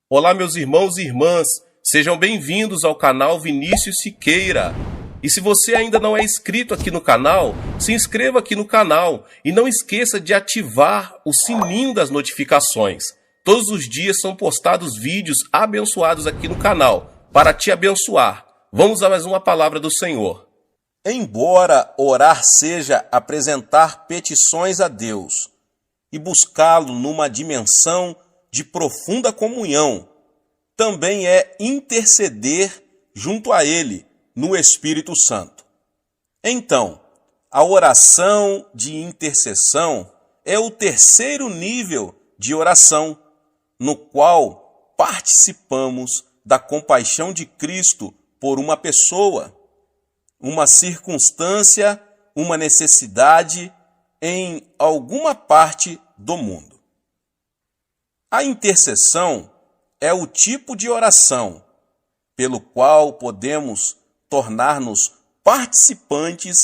Olá, meus irmãos e irmãs, sejam bem-vindos ao canal Vinícius Siqueira. E se você ainda não é inscrito aqui no canal, se inscreva aqui no canal e não esqueça de ativar o sininho das notificações. Todos os dias são postados vídeos abençoados aqui no canal para te abençoar. Vamos a mais uma palavra do Senhor. Embora orar seja apresentar petições a Deus e buscá-lo numa dimensão de profunda comunhão, também é interceder junto a Ele no Espírito Santo. Então, a oração de intercessão é o terceiro nível de oração, no qual participamos da compaixão de Cristo por uma pessoa, uma circunstância, uma necessidade em alguma parte do mundo. A intercessão é o tipo de oração pelo qual podemos tornar-nos participantes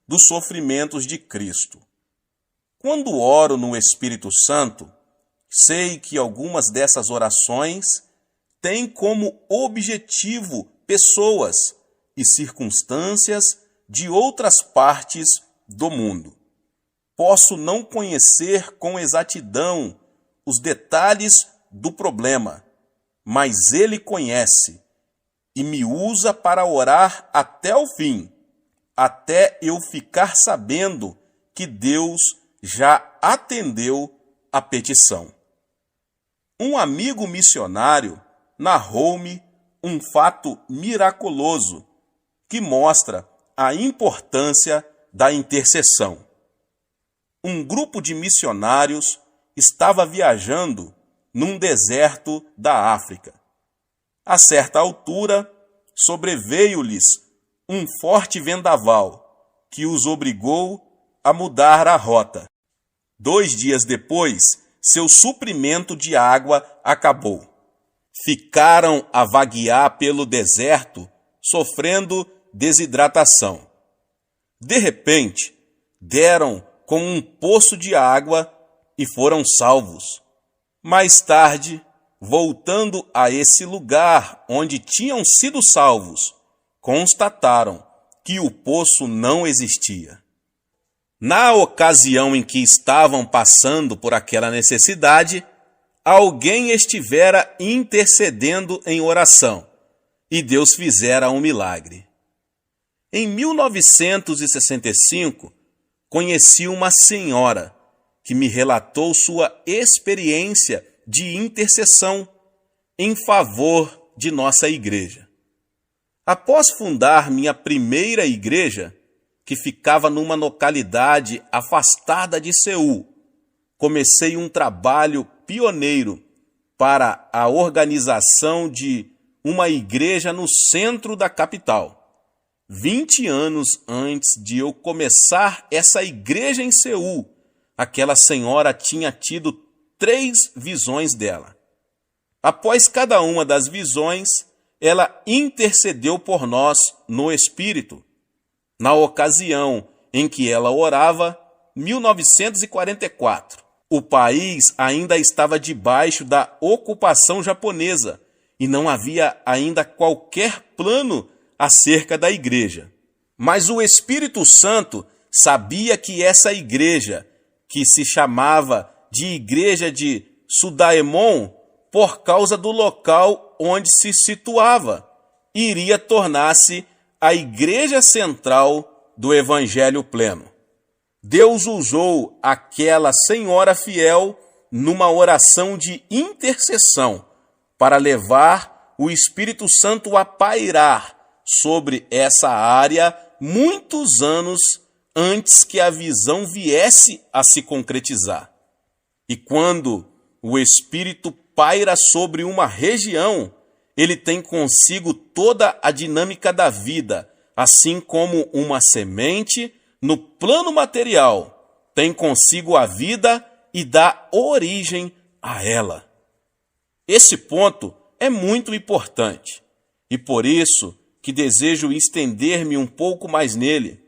dos sofrimentos de Cristo. Quando oro no Espírito Santo, sei que algumas dessas orações têm como objetivo pessoas e circunstâncias de outras partes do mundo. Posso não conhecer com exatidão os detalhes do problema, mas Ele conhece e me usa para orar até o fim, até eu ficar sabendo que Deus já atendeu a petição. Um amigo missionário narrou-me um fato miraculoso que mostra a importância da intercessão. Um grupo de missionários estava viajando num deserto da África. A certa altura, sobreveio-lhes um forte vendaval que os obrigou a mudar a rota. 2 dias depois, seu suprimento de água acabou. Ficaram a vaguear pelo deserto, sofrendo desidratação. De repente, deram com um poço de água e foram salvos. Mais tarde, voltando a esse lugar onde tinham sido salvos, constataram que o poço não existia. Na ocasião em que estavam passando por aquela necessidade, alguém estivera intercedendo em oração e Deus fizera um milagre. Em 1965, conheci uma senhora que me relatou sua experiência de intercessão em favor de nossa igreja. Após fundar minha primeira igreja, que ficava numa localidade afastada de Seul, comecei um trabalho pioneiro para a organização de uma igreja no centro da capital. 20 anos antes de eu começar essa igreja em Seul, aquela senhora tinha tido 3 visões dela. Após cada uma das visões, ela intercedeu por nós no Espírito. Na ocasião em que ela orava, 1944, o país ainda estava debaixo da ocupação japonesa e não havia ainda qualquer plano acerca da igreja. Mas o Espírito Santo sabia que essa igreja, que se chamava de Igreja de Sudaemon, por causa do local onde se situava, iria tornar-se a igreja central do Evangelho pleno. Deus usou aquela senhora fiel numa oração de intercessão para levar o Espírito Santo a pairar sobre essa área muitos anos antes que a visão viesse a se concretizar. E quando o Espírito paira sobre uma região, ele tem consigo toda a dinâmica da vida, assim como uma semente, no plano material, tem consigo a vida e dá origem a ela. Esse ponto é muito importante, e por isso que desejo estender-me um pouco mais nele.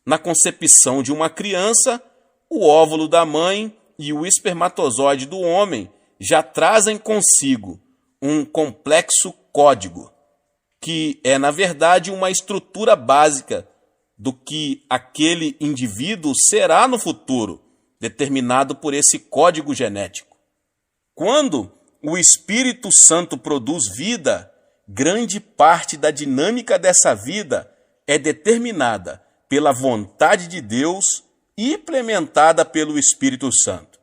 Na concepção de uma criança, o óvulo da mãe e o espermatozoide do homem já trazem consigo um complexo código, que é, na verdade, uma estrutura básica do que aquele indivíduo será no futuro, determinado por esse código genético. Quando o Espírito Santo produz vida, grande parte da dinâmica dessa vida é determinada pela vontade de Deus e implementada pelo Espírito Santo.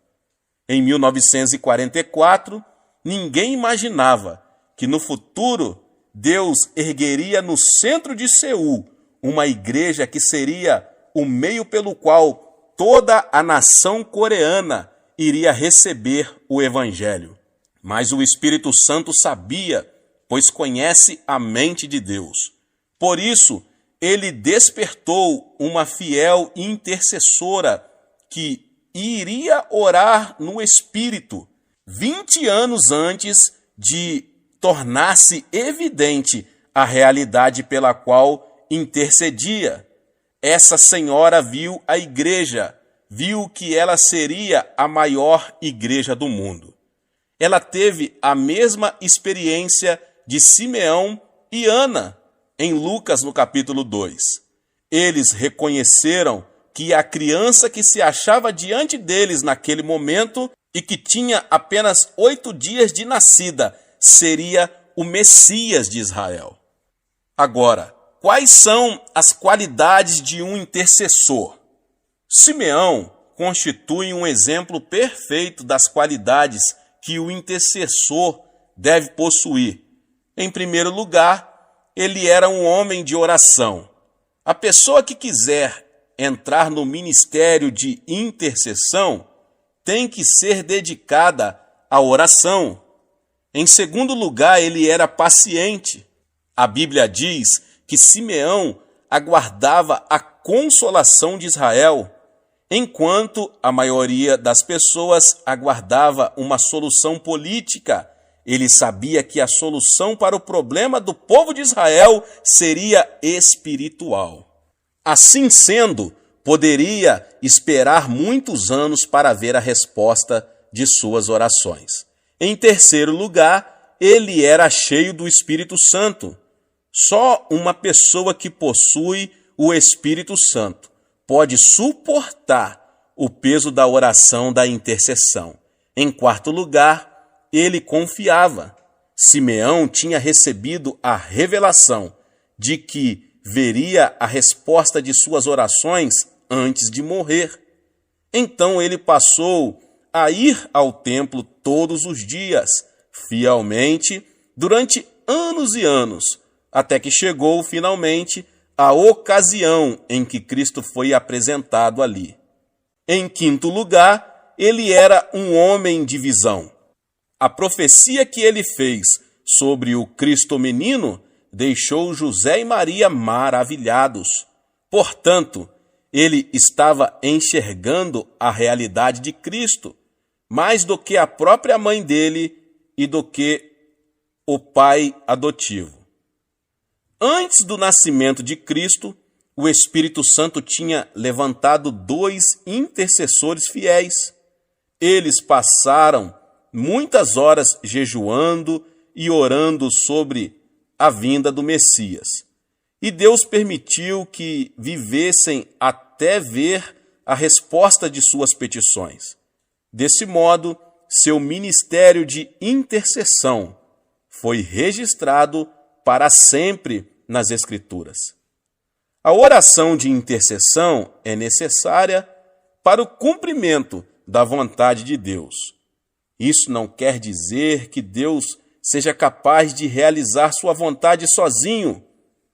Em 1944, ninguém imaginava que no futuro Deus ergueria no centro de Seul uma igreja que seria o meio pelo qual toda a nação coreana iria receber o Evangelho. Mas o Espírito Santo sabia, pois conhece a mente de Deus. Por isso, ele despertou uma fiel intercessora que iria orar no Espírito 20 anos antes de tornar-se evidente a realidade pela qual intercedia. Essa senhora viu a igreja, viu que ela seria a maior igreja do mundo. Ela teve a mesma experiência de Simeão e Ana, em Lucas, no capítulo 2. Eles reconheceram que a criança que se achava diante deles naquele momento e que tinha apenas 8 dias de nascida seria o Messias de Israel. Agora, quais são as qualidades de um intercessor? Simeão constitui um exemplo perfeito das qualidades que o intercessor deve possuir. Em primeiro lugar, ele era um homem de oração. A pessoa que quiser entrar no ministério de intercessão tem que ser dedicada à oração. Em segundo lugar, ele era paciente. A Bíblia diz que Simeão aguardava a consolação de Israel, enquanto a maioria das pessoas aguardava uma solução política. Ele sabia que a solução para o problema do povo de Israel seria espiritual. Assim sendo, poderia esperar muitos anos para ver a resposta de suas orações. Em terceiro lugar, ele era cheio do Espírito Santo. Só uma pessoa que possui o Espírito Santo pode suportar o peso da oração da intercessão. Em quarto lugar, ele confiava. Simeão tinha recebido a revelação de que veria a resposta de suas orações antes de morrer. Então ele passou a ir ao templo todos os dias, fielmente, durante anos e anos, até que chegou finalmente a ocasião em que Cristo foi apresentado ali. Em quinto lugar, ele era um homem de visão. A profecia que ele fez sobre o Cristo menino deixou José e Maria maravilhados. Portanto, ele estava enxergando a realidade de Cristo, mais do que a própria mãe dele e do que o pai adotivo. Antes do nascimento de Cristo, o Espírito Santo tinha levantado 2 intercessores fiéis. Eles passaram muitas horas jejuando e orando sobre a vinda do Messias. E Deus permitiu que vivessem até ver a resposta de suas petições. Desse modo, seu ministério de intercessão foi registrado para sempre nas Escrituras. A oração de intercessão é necessária para o cumprimento da vontade de Deus. Isso não quer dizer que Deus seja capaz de realizar sua vontade sozinho,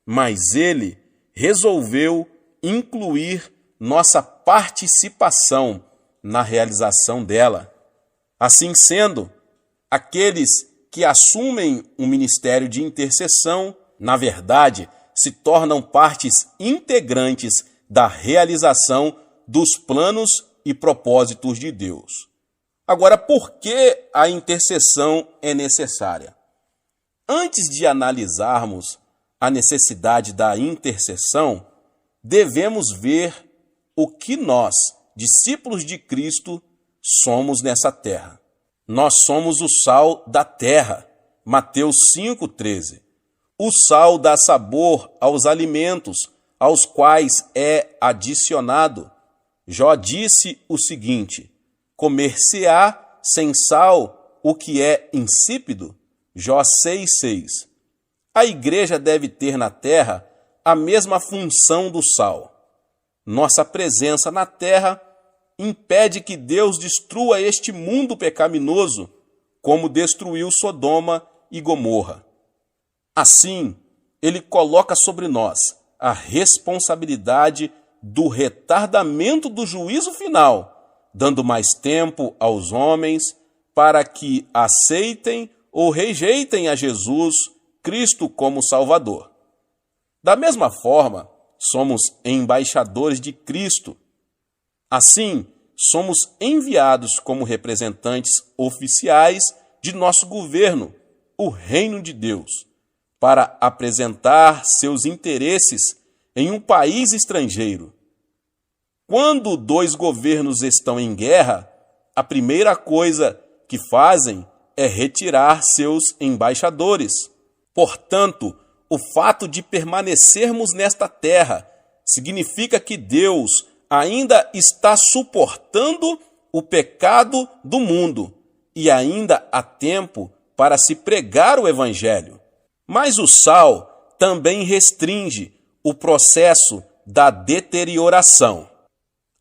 mas ele resolveu incluir nossa participação na realização dela. Assim sendo, aqueles que assumem um ministério de intercessão, na verdade, se tornam partes integrantes da realização dos planos e propósitos de Deus. Agora, por que a intercessão é necessária? Antes de analisarmos a necessidade da intercessão, devemos ver o que nós, discípulos de Cristo, somos nessa terra. Nós somos o sal da terra, Mateus 5,13. O sal dá sabor aos alimentos, aos quais é adicionado. Jó disse o seguinte: comer-se-á sem sal o que é insípido? Jó 6,6. A igreja deve ter na terra a mesma função do sal. Nossa presença na terra impede que Deus destrua este mundo pecaminoso, como destruiu Sodoma e Gomorra. Assim, ele coloca sobre nós a responsabilidade do retardamento do juízo final, dando mais tempo aos homens para que aceitem ou rejeitem a Jesus Cristo como Salvador. Da mesma forma, somos embaixadores de Cristo. Assim, somos enviados como representantes oficiais de nosso governo, o Reino de Deus, para apresentar seus interesses em um país estrangeiro. Quando dois governos estão em guerra, a primeira coisa que fazem é retirar seus embaixadores. Portanto, o fato de permanecermos nesta terra significa que Deus ainda está suportando o pecado do mundo e ainda há tempo para se pregar o Evangelho. Mas o sal também restringe o processo da deterioração.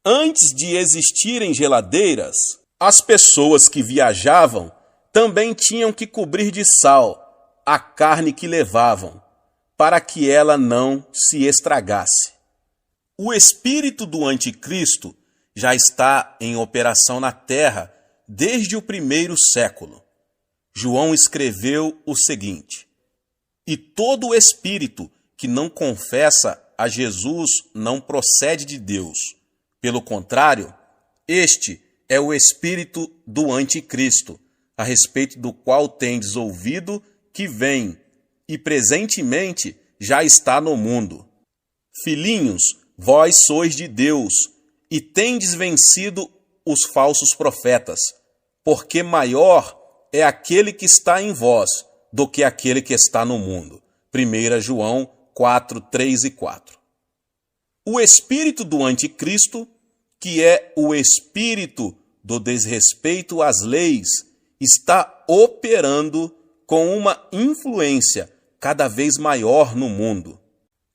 Antes de existirem geladeiras, as pessoas que viajavam também tinham que cobrir de sal a carne que levavam, para que ela não se estragasse. O espírito do anticristo já está em operação na terra desde o primeiro século. João escreveu o seguinte: e todo espírito que não confessa a Jesus não procede de Deus. Pelo contrário, este é o espírito do anticristo, a respeito do qual tendes ouvido que vem e presentemente já está no mundo. Filhinhos, vós sois de Deus e tendes vencido os falsos profetas, porque maior é aquele que está em vós do que aquele que está no mundo. 1 João 4, 3 e 4. O espírito do anticristo, que é o espírito do desrespeito às leis, está operando com uma influência cada vez maior no mundo.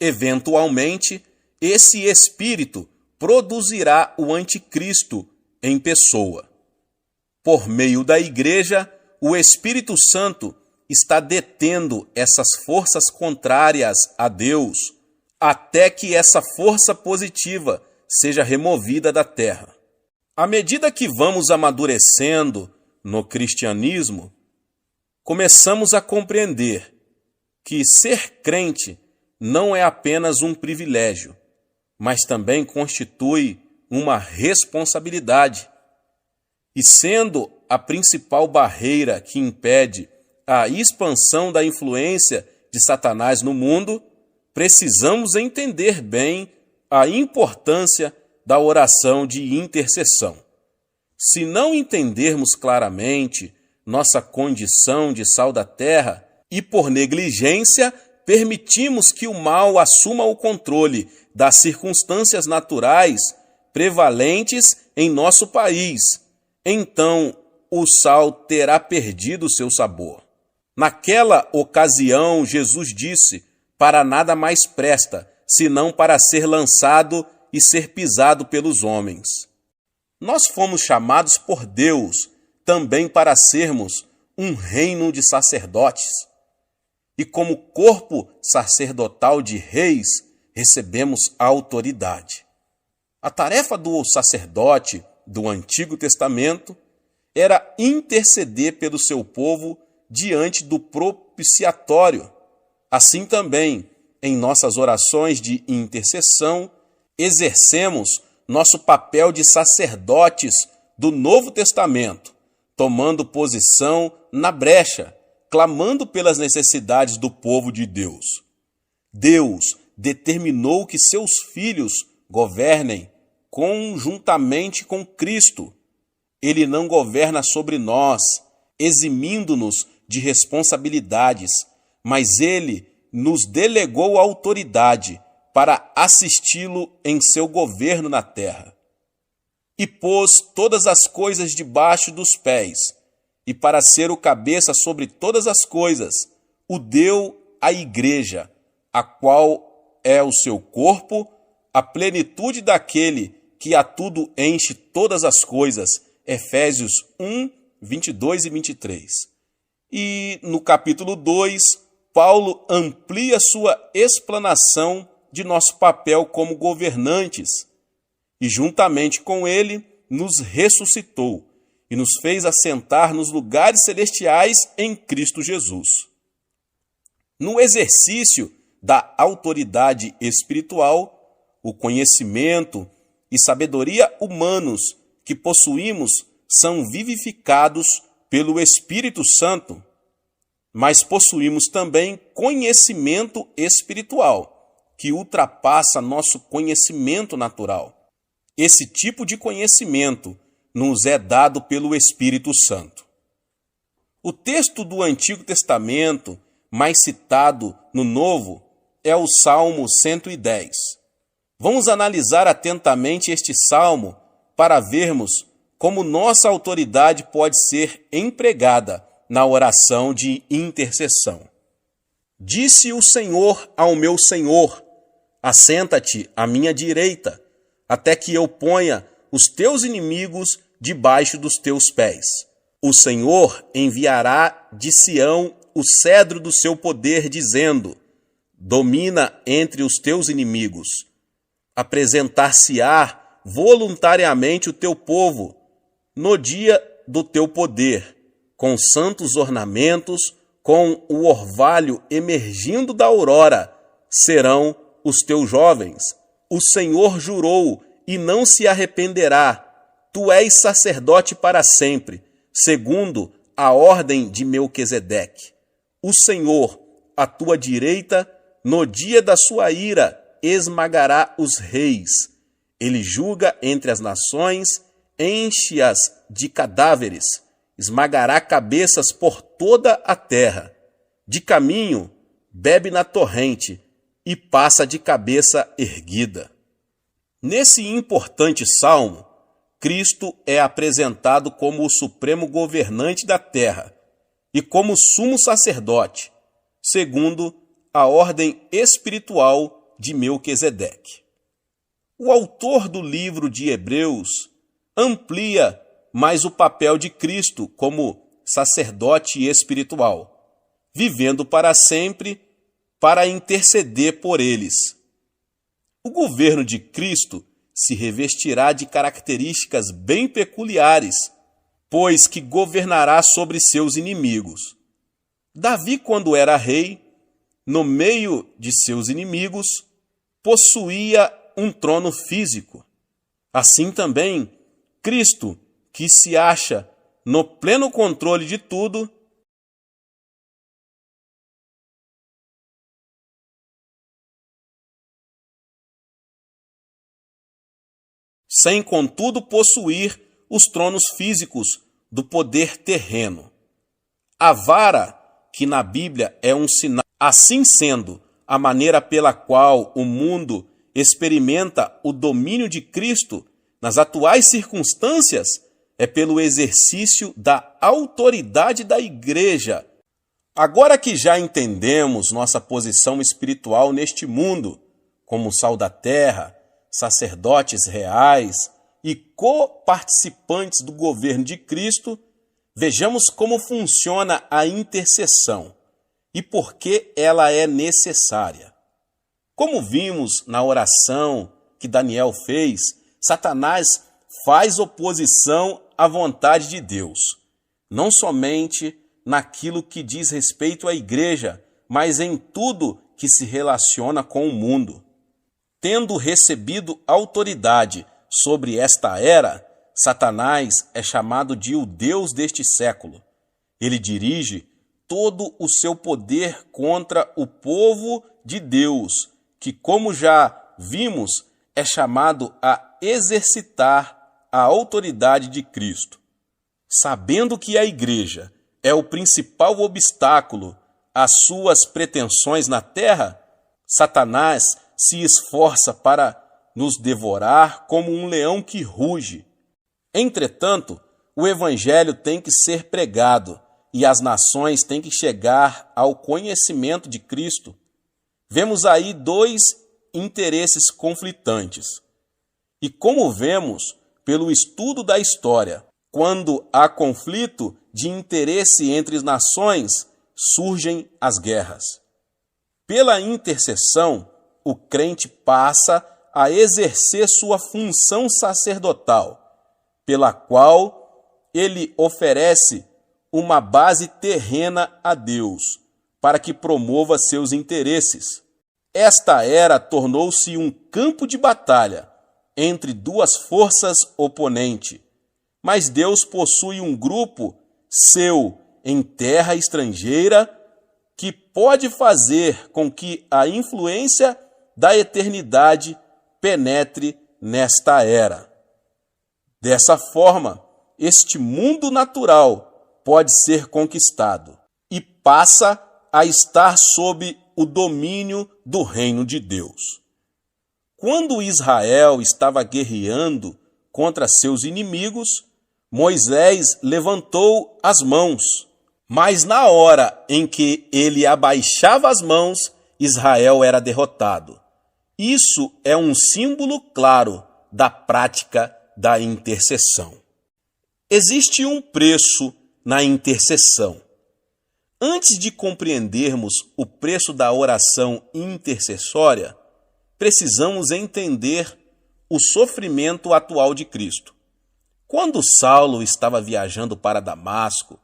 Eventualmente, esse espírito produzirá o anticristo em pessoa. Por meio da igreja, o Espírito Santo está detendo essas forças contrárias a Deus, até que essa força positiva seja removida da terra. À medida que vamos amadurecendo no cristianismo, começamos a compreender que ser crente não é apenas um privilégio, mas também constitui uma responsabilidade. E sendo a principal barreira que impede a expansão da influência de Satanás no mundo, precisamos entender bem a importância da oração de intercessão. Se não entendermos claramente nossa condição de sal da terra e, por negligência, permitimos que o mal assuma o controle das circunstâncias naturais prevalentes em nosso país, então o sal terá perdido seu sabor. Naquela ocasião, Jesus disse: para nada mais presta, senão para ser lançado e ser pisado pelos homens. Nós fomos chamados por Deus também para sermos um reino de sacerdotes. E como corpo sacerdotal de reis, recebemos a autoridade. A tarefa do sacerdote do Antigo Testamento era interceder pelo seu povo diante do propiciatório. Assim também, em nossas orações de intercessão, exercemos nosso papel de sacerdotes do Novo Testamento, tomando posição na brecha, clamando pelas necessidades do povo de Deus. Deus determinou que seus filhos governem conjuntamente com Cristo. Ele não governa sobre nós, eximindo-nos de responsabilidades, mas ele nos delegou autoridade para assisti-lo em seu governo na terra. E pôs todas as coisas debaixo dos pés, e para ser o cabeça sobre todas as coisas, o deu à igreja, a qual é o seu corpo, a plenitude daquele que a tudo enche todas as coisas. Efésios 1, 22 e 23. E no capítulo 2, Paulo amplia sua explanação de nosso papel como governantes, e juntamente com ele nos ressuscitou e nos fez assentar nos lugares celestiais em Cristo Jesus. No exercício da autoridade espiritual, o conhecimento e sabedoria humanos que possuímos são vivificados pelo Espírito Santo, mas possuímos também conhecimento espiritual, que ultrapassa nosso conhecimento natural. Esse tipo de conhecimento nos é dado pelo Espírito Santo. O texto do Antigo Testamento mais citado no Novo é o Salmo 110. Vamos analisar atentamente este salmo para vermos como nossa autoridade pode ser empregada na oração de intercessão. Disse o Senhor ao meu Senhor: assenta-te à minha direita, até que eu ponha os teus inimigos debaixo dos teus pés. O Senhor enviará de Sião o cedro do seu poder, dizendo: domina entre os teus inimigos. Apresentar-se-á voluntariamente o teu povo no dia do teu poder, com santos ornamentos, com o orvalho emergindo da aurora, serão os teus jovens. O Senhor jurou e não se arrependerá. Tu és sacerdote para sempre, segundo a ordem de Melquisedeque. O Senhor, à tua direita, no dia da sua ira, esmagará os reis. Ele julga entre as nações, enche-as de cadáveres, esmagará cabeças por toda a terra. De caminho, bebe na torrente e passa de cabeça erguida. Nesse importante salmo, Cristo é apresentado como o supremo governante da terra e como sumo sacerdote, segundo a ordem espiritual de Melquisedeque. O autor do livro de Hebreus amplia mais o papel de Cristo como sacerdote espiritual, vivendo para sempre para interceder por eles. O governo de Cristo se revestirá de características bem peculiares, pois que governará sobre seus inimigos. Davi, quando era rei, no meio de seus inimigos, possuía um trono físico. Assim também, Cristo, que se acha no pleno controle de tudo, sem contudo possuir os tronos físicos do poder terreno. A vara, que na Bíblia é um sinal, assim sendo, a maneira pela qual o mundo experimenta o domínio de Cristo nas atuais circunstâncias é pelo exercício da autoridade da igreja. Agora que já entendemos nossa posição espiritual neste mundo, como sal da terra, sacerdotes reais e coparticipantes do governo de Cristo, vejamos como funciona a intercessão e por que ela é necessária. Como vimos na oração que Daniel fez, Satanás faz oposição à vontade de Deus, não somente naquilo que diz respeito à igreja, mas em tudo que se relaciona com o mundo. Tendo recebido autoridade sobre esta era, Satanás é chamado de o Deus deste século. Ele dirige todo o seu poder contra o povo de Deus, que, como já vimos, é chamado a exercitar a autoridade de Cristo. Sabendo que a igreja é o principal obstáculo às suas pretensões na terra, Satanás se esforça para nos devorar como um leão que ruge. Entretanto, o evangelho tem que ser pregado e as nações têm que chegar ao conhecimento de Cristo. Vemos aí dois interesses conflitantes. E como vemos pelo estudo da história, quando há conflito de interesse entre as nações, surgem as guerras. Pela intercessão, o crente passa a exercer sua função sacerdotal, pela qual ele oferece uma base terrena a Deus, para que promova seus interesses. Esta era tornou-se um campo de batalha entre duas forças oponentes, mas Deus possui um grupo seu em terra estrangeira que pode fazer com que a influência da eternidade penetre nesta era. Dessa forma, este mundo natural pode ser conquistado e passa a estar sob o domínio do reino de Deus. Quando Israel estava guerreando contra seus inimigos, Moisés levantou as mãos, mas na hora em que ele abaixava as mãos, Israel era derrotado. Isso é um símbolo claro da prática da intercessão. Existe um preço na intercessão. Antes de compreendermos o preço da oração intercessória, precisamos entender o sofrimento atual de Cristo. Quando Saulo estava viajando para Damasco,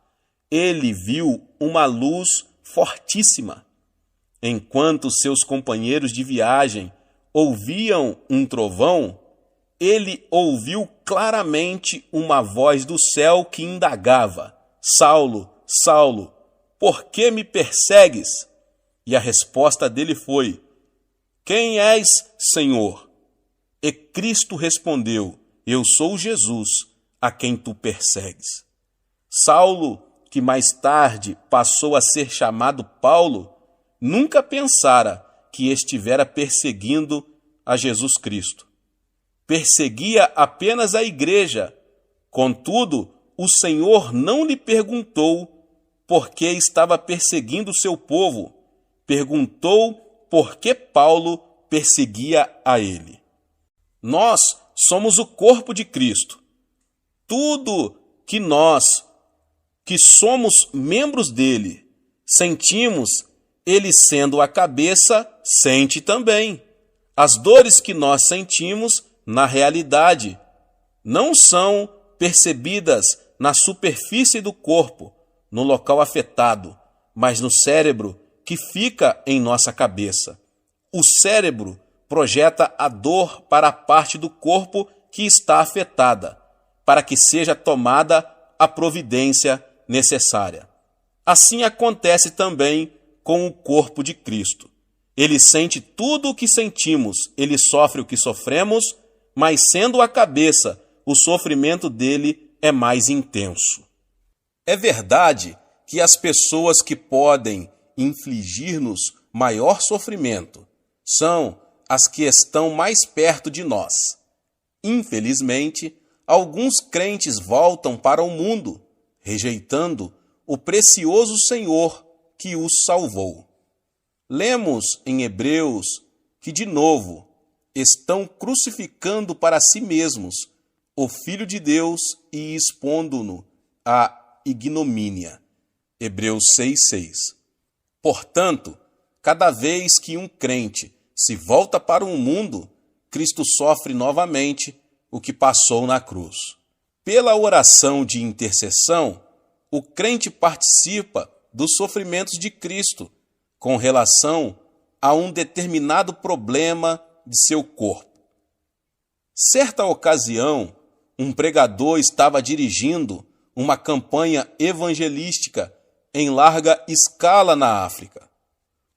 ele viu uma luz fortíssima. Enquanto seus companheiros de viagem ouviam um trovão, ele ouviu claramente uma voz do céu que indagava: Saulo, Saulo, por que me persegues? E a resposta dele foi: Quem és, Senhor? E Cristo respondeu: Eu sou Jesus, a quem tu persegues. Saulo, que mais tarde passou a ser chamado Paulo, nunca pensara que estivera perseguindo a Jesus Cristo. Perseguia apenas a igreja. Contudo, o Senhor não lhe perguntou por que estava perseguindo o seu povo. Perguntou por que Paulo perseguia a ele. Nós somos o corpo de Cristo. Tudo que nós, que somos membros dele, sentimos, ele sendo a cabeça, sente também. As dores que nós sentimos, na realidade, não são percebidas na superfície do corpo, no local afetado, mas no cérebro que fica em nossa cabeça. O cérebro projeta a dor para a parte do corpo que está afetada, para que seja tomada a providência necessária. Assim acontece também com o corpo de Cristo. Ele sente tudo o que sentimos, ele sofre o que sofremos, mas sendo a cabeça, o sofrimento dele é mais intenso. É verdade que as pessoas que podem infligir-nos maior sofrimento são as que estão mais perto de nós. Infelizmente, alguns crentes voltam para o mundo, rejeitando o precioso Senhor que os salvou. Lemos em Hebreus que, de novo, estão crucificando para si mesmos o Filho de Deus e expondo-no à ignomínia. Hebreus 6,6. Portanto, cada vez que um crente se volta para o mundo, Cristo sofre novamente o que passou na cruz. Pela oração de intercessão, o crente participa dos sofrimentos de Cristo com relação a um determinado problema de seu corpo. Certa ocasião, um pregador estava dirigindo uma campanha evangelística em larga escala na África.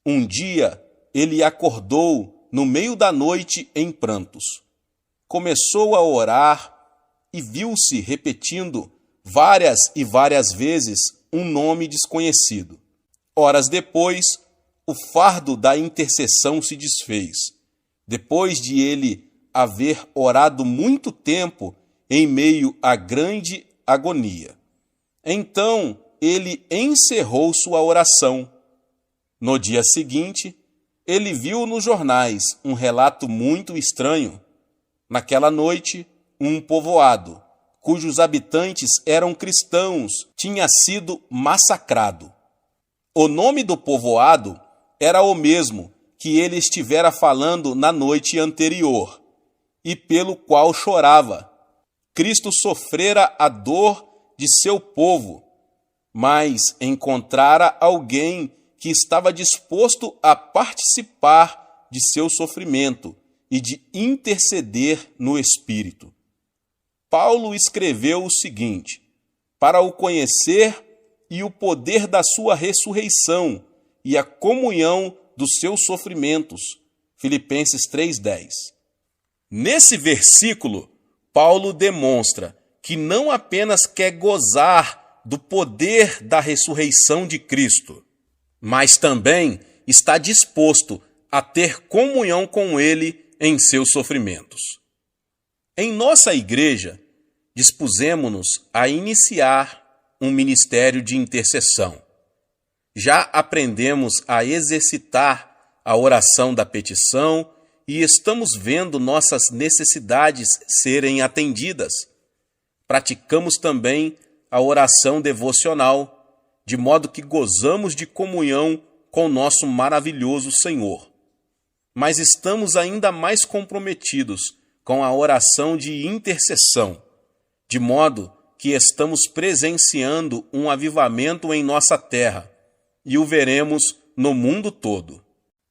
Um dia, ele acordou no meio da noite em prantos. Começou a orar e viu-se repetindo várias e várias vezes um nome desconhecido. Horas depois, o fardo da intercessão se desfez, depois de ele haver orado muito tempo em meio à grande agonia. Então ele encerrou sua oração. No dia seguinte, ele viu nos jornais um relato muito estranho. Naquela noite, um povoado, cujos habitantes eram cristãos, tinha sido massacrado. O nome do povoado era o mesmo que ele estivera falando na noite anterior, e pelo qual chorava. Cristo sofrera a dor de seu povo, mas encontrara alguém que estava disposto a participar de seu sofrimento e de interceder no Espírito. Paulo escreveu o seguinte: para o conhecer e o poder da sua ressurreição e a comunhão dos seus sofrimentos. Filipenses 3:10. Nesse versículo, Paulo demonstra que não apenas quer gozar do poder da ressurreição de Cristo, mas também está disposto a ter comunhão com ele em seus sofrimentos. Em nossa igreja, dispusemo-nos a iniciar um ministério de intercessão. Já aprendemos a exercitar a oração da petição e estamos vendo nossas necessidades serem atendidas. Praticamos também a oração devocional, de modo que gozamos de comunhão com nosso maravilhoso Senhor. Mas estamos ainda mais comprometidos com a oração de intercessão, de modo que estamos presenciando um avivamento em nossa terra e o veremos no mundo todo.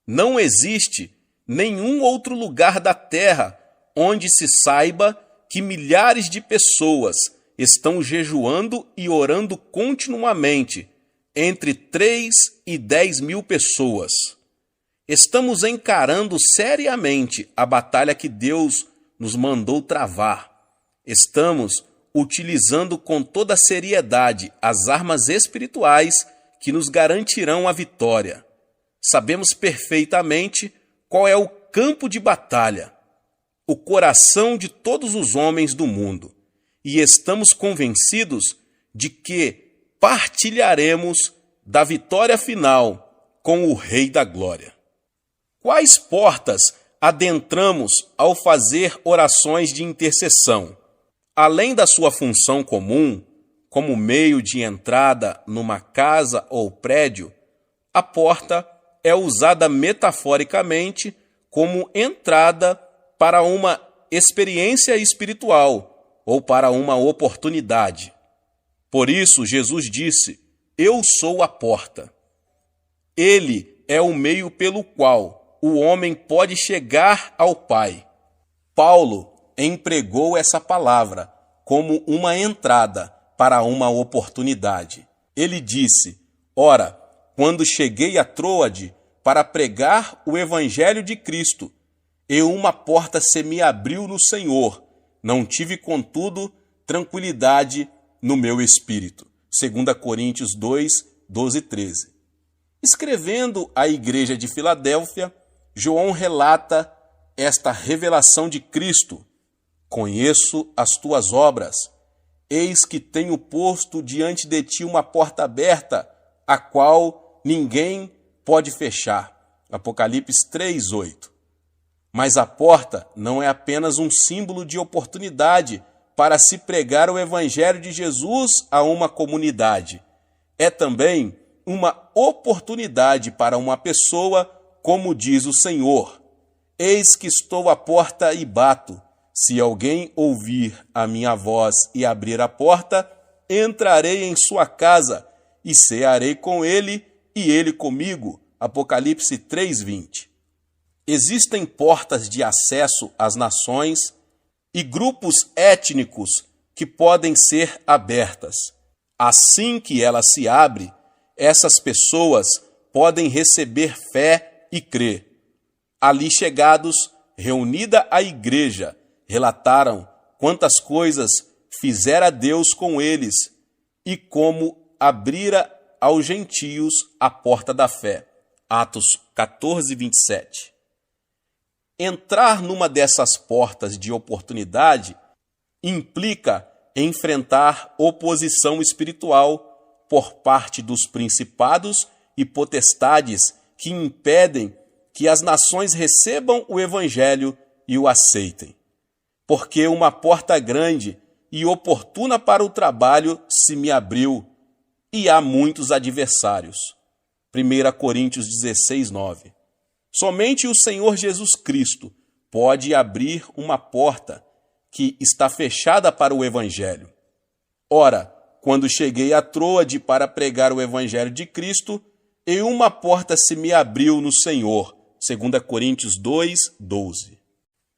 Não existe nenhum outro lugar da terra onde se saiba que milhares de pessoas estão jejuando e orando continuamente, entre 3 e 10 mil pessoas. Estamos encarando seriamente a batalha que Deus nos mandou travar. Estamos utilizando com toda seriedade as armas espirituais que nos garantirão a vitória. Sabemos perfeitamente qual é o campo de batalha, o coração de todos os homens do mundo, e estamos convencidos de que partilharemos da vitória final com o Rei da Glória. Quais portas adentramos ao fazer orações de intercessão? Além da sua função comum, como meio de entrada numa casa ou prédio, a porta é usada metaforicamente como entrada para uma experiência espiritual ou para uma oportunidade. Por isso, Jesus disse: "Eu sou a porta." Ele é o meio pelo qual o homem pode chegar ao Pai. Paulo empregou essa palavra como uma entrada para uma oportunidade. Ele disse: "Ora, quando cheguei a Troade para pregar o evangelho de Cristo, uma porta se me abriu no Senhor. Não tive, contudo, tranquilidade no meu espírito." 2 Coríntios 2, 12 e 13. Escrevendo à igreja de Filadélfia, João relata esta revelação de Cristo: "Conheço as tuas obras. Eis que tenho posto diante de ti uma porta aberta, a qual ninguém pode fechar." Apocalipse 3:8. Mas a porta não é apenas um símbolo de oportunidade para se pregar o evangelho de Jesus a uma comunidade. É também uma oportunidade para uma pessoa, como diz o Senhor: "Eis que estou à porta e bato. Se alguém ouvir a minha voz e abrir a porta, entrarei em sua casa e cearei com ele e ele comigo." Apocalipse 3:20. Existem portas de acesso às nações e grupos étnicos que podem ser abertas. Assim que ela se abre, essas pessoas podem receber fé e crer. Ali chegados, reunida a igreja, relataram quantas coisas fizera Deus com eles e como abrira aos gentios a porta da fé. Atos 14, 27. Entrar numa dessas portas de oportunidade implica enfrentar oposição espiritual por parte dos principados e potestades que impedem que as nações recebam o evangelho e o aceitem. Porque uma porta grande e oportuna para o trabalho se me abriu, e há muitos adversários. 1 Coríntios 16, 9. Somente o Senhor Jesus Cristo pode abrir uma porta que está fechada para o Evangelho. Ora, quando cheguei a Troade para pregar o Evangelho de Cristo, e uma porta se me abriu no Senhor. 2 Coríntios 2, 12.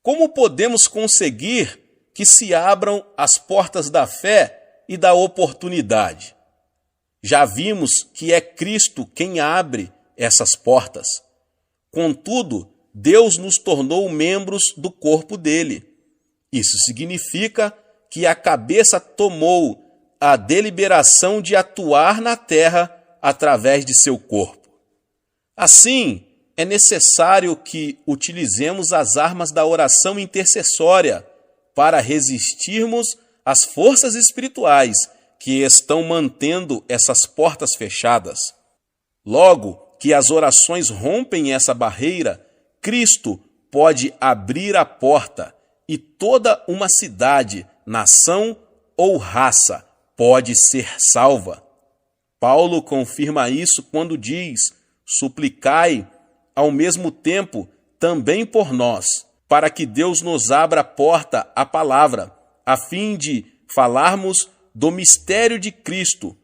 Como podemos conseguir que se abram as portas da fé e da oportunidade? Já vimos que é Cristo quem abre essas portas. Contudo, Deus nos tornou membros do corpo dele. Isso significa que a cabeça tomou a deliberação de atuar na terra através de seu corpo. Assim, é necessário que utilizemos as armas da oração intercessória para resistirmos às forças espirituais que estão mantendo essas portas fechadas. Logo que as orações rompem essa barreira, Cristo pode abrir a porta e toda uma cidade, nação ou raça pode ser salva. Paulo confirma isso quando diz: suplicai ao mesmo tempo também por nós, para que Deus nos abra a porta à palavra, a fim de falarmos do mistério de Cristo,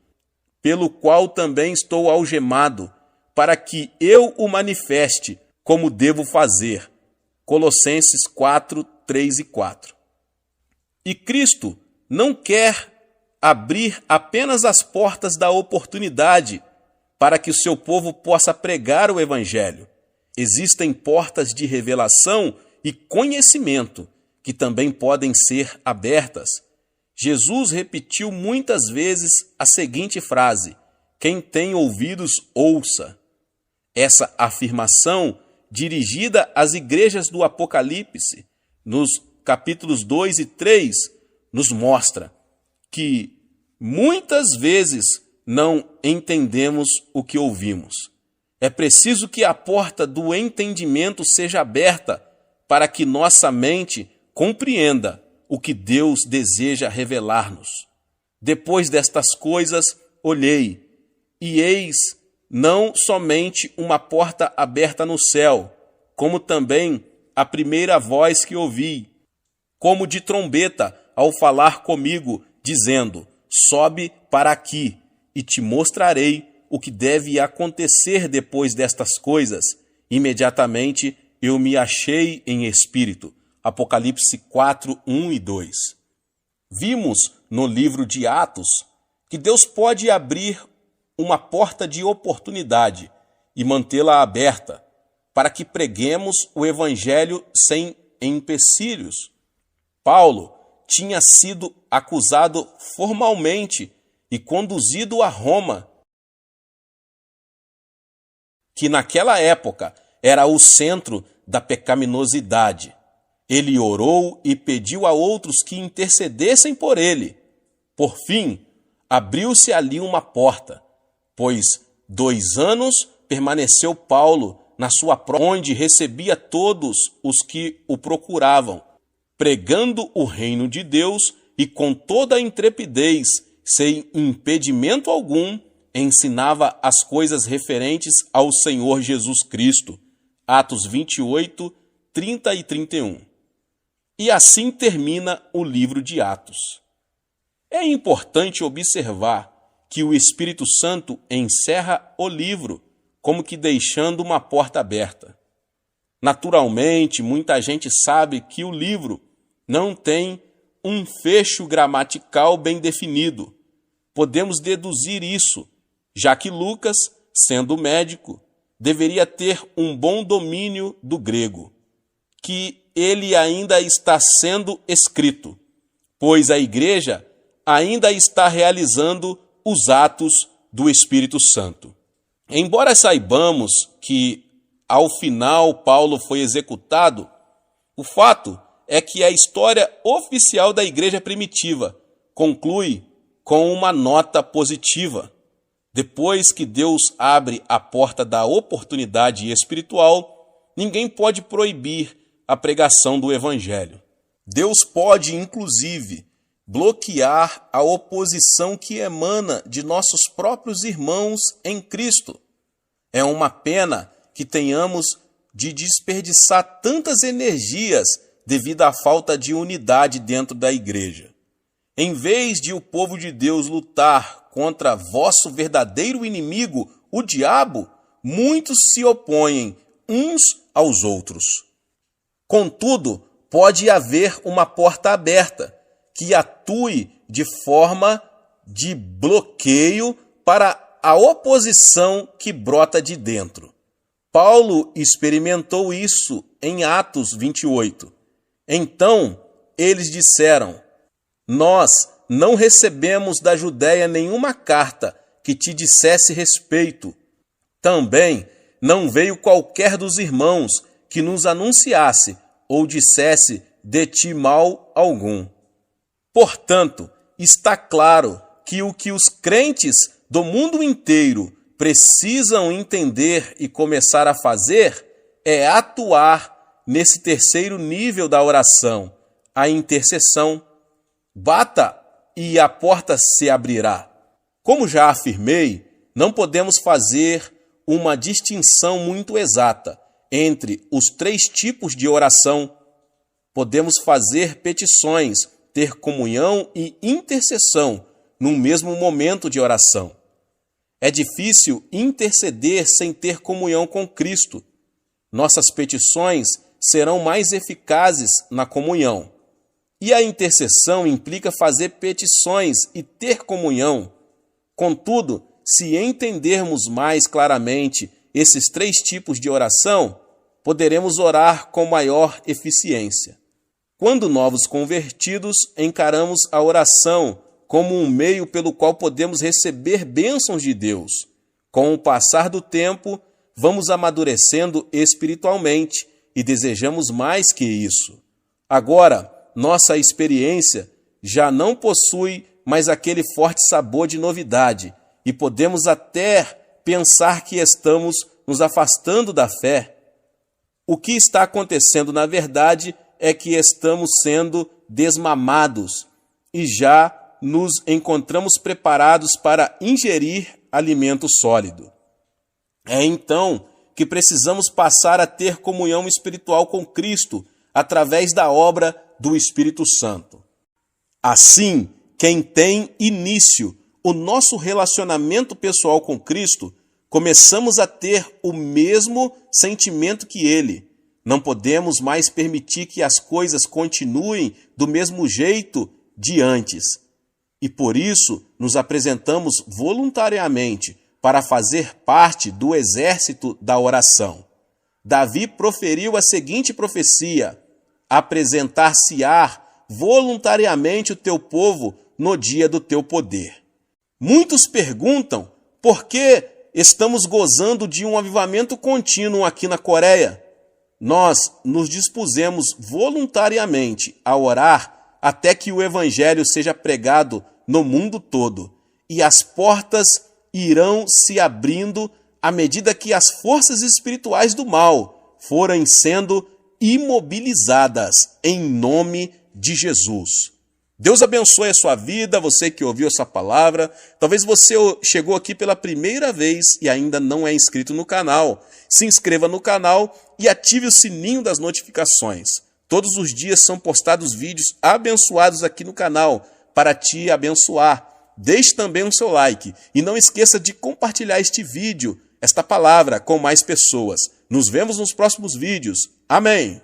pelo qual também estou algemado, para que eu o manifeste como devo fazer. Colossenses 4, 3 e 4. E Cristo não quer abrir apenas as portas da oportunidade para que o seu povo possa pregar o Evangelho. Existem portas de revelação e conhecimento que também podem ser abertas. Jesus repetiu muitas vezes a seguinte frase: quem tem ouvidos, ouça. Essa afirmação, dirigida às igrejas do Apocalipse, nos capítulos 2 e 3, nos mostra que muitas vezes não entendemos o que ouvimos. É preciso que a porta do entendimento seja aberta para que nossa mente compreenda o que Deus deseja revelar-nos. Depois destas coisas, olhei, e eis não somente uma porta aberta no céu, como também a primeira voz que ouvi, como de trombeta, ao falar comigo, dizendo: sobe para aqui, e te mostrarei o que deve acontecer depois destas coisas. Imediatamente eu me achei em espírito. Apocalipse 4, 1 e 2. Vimos no livro de Atos que Deus pode abrir uma porta de oportunidade e mantê-la aberta para que preguemos o Evangelho sem empecilhos. Paulo tinha sido acusado formalmente e conduzido a Roma, que naquela época era o centro da pecaminosidade. Ele orou e pediu a outros que intercedessem por ele. Por fim, abriu-se ali uma porta, pois 2 anos permaneceu Paulo na sua prova, onde recebia todos os que o procuravam, pregando o reino de Deus e com toda a intrepidez, sem impedimento algum, ensinava as coisas referentes ao Senhor Jesus Cristo. Atos 28, 30 e 31. E assim termina o livro de Atos. É importante observar que o Espírito Santo encerra o livro, como que deixando uma porta aberta. Naturalmente, muita gente sabe que o livro não tem um fecho gramatical bem definido. Podemos deduzir isso, já que Lucas, sendo médico, deveria ter um bom domínio do grego, que ele ainda está sendo escrito, pois a igreja ainda está realizando os atos do Espírito Santo. Embora saibamos que, ao final, Paulo foi executado, o fato é que a história oficial da igreja primitiva conclui com uma nota positiva. Depois que Deus abre a porta da oportunidade espiritual, ninguém pode proibir a pregação do Evangelho. Deus pode, inclusive, bloquear a oposição que emana de nossos próprios irmãos em Cristo. É uma pena que tenhamos de desperdiçar tantas energias devido à falta de unidade dentro da igreja. Em vez de o povo de Deus lutar contra vosso verdadeiro inimigo, o diabo, muitos se opõem uns aos outros. Contudo, pode haver uma porta aberta que atue de forma de bloqueio para a oposição que brota de dentro. Paulo experimentou isso em Atos 28. Então, eles disseram: nós não recebemos da Judéia nenhuma carta que te dissesse respeito. Também não veio qualquer dos irmãos que nos anunciasse ou dissesse de ti mal algum. Portanto, está claro que o que os crentes do mundo inteiro precisam entender e começar a fazer é atuar nesse terceiro nível da oração, a intercessão. Bata e a porta se abrirá. Como já afirmei, não podemos fazer uma distinção muito exata entre os 3 tipos de oração. Podemos fazer petições, ter comunhão e intercessão no mesmo momento de oração. É difícil interceder sem ter comunhão com Cristo. Nossas petições serão mais eficazes na comunhão. E a intercessão implica fazer petições e ter comunhão. Contudo, se entendermos mais claramente esses 3 tipos de oração, poderemos orar com maior eficiência. Quando novos convertidos, encaramos a oração como um meio pelo qual podemos receber bênçãos de Deus. Com o passar do tempo, vamos amadurecendo espiritualmente e desejamos mais que isso. Agora, nossa experiência já não possui mais aquele forte sabor de novidade e podemos até pensar que estamos nos afastando da fé. O que está acontecendo, na verdade, é que estamos sendo desmamados e já nos encontramos preparados para ingerir alimento sólido. É então que precisamos passar a ter comunhão espiritual com Cristo através da obra do Espírito Santo. Assim, quem tem início o nosso relacionamento pessoal com Cristo, começamos a ter o mesmo sentimento que Ele. Não podemos mais permitir que as coisas continuem do mesmo jeito de antes. E por isso nos apresentamos voluntariamente para fazer parte do exército da oração. Davi proferiu a seguinte profecia: apresentar-se-á voluntariamente o teu povo no dia do teu poder. Muitos perguntam por que estamos gozando de um avivamento contínuo aqui na Coreia. Nós nos dispusemos voluntariamente a orar até que o Evangelho seja pregado no mundo todo, e as portas irão se abrindo à medida que as forças espirituais do mal forem sendo imobilizadas em nome de Jesus. Deus abençoe a sua vida, você que ouviu essa palavra. Talvez você chegou aqui pela primeira vez e ainda não é inscrito no canal. Se inscreva no canal e ative o sininho das notificações. Todos os dias são postados vídeos abençoados aqui no canal para te abençoar. Deixe também um seu like e não esqueça de compartilhar este vídeo, esta palavra, com mais pessoas. Nos vemos nos próximos vídeos. Amém!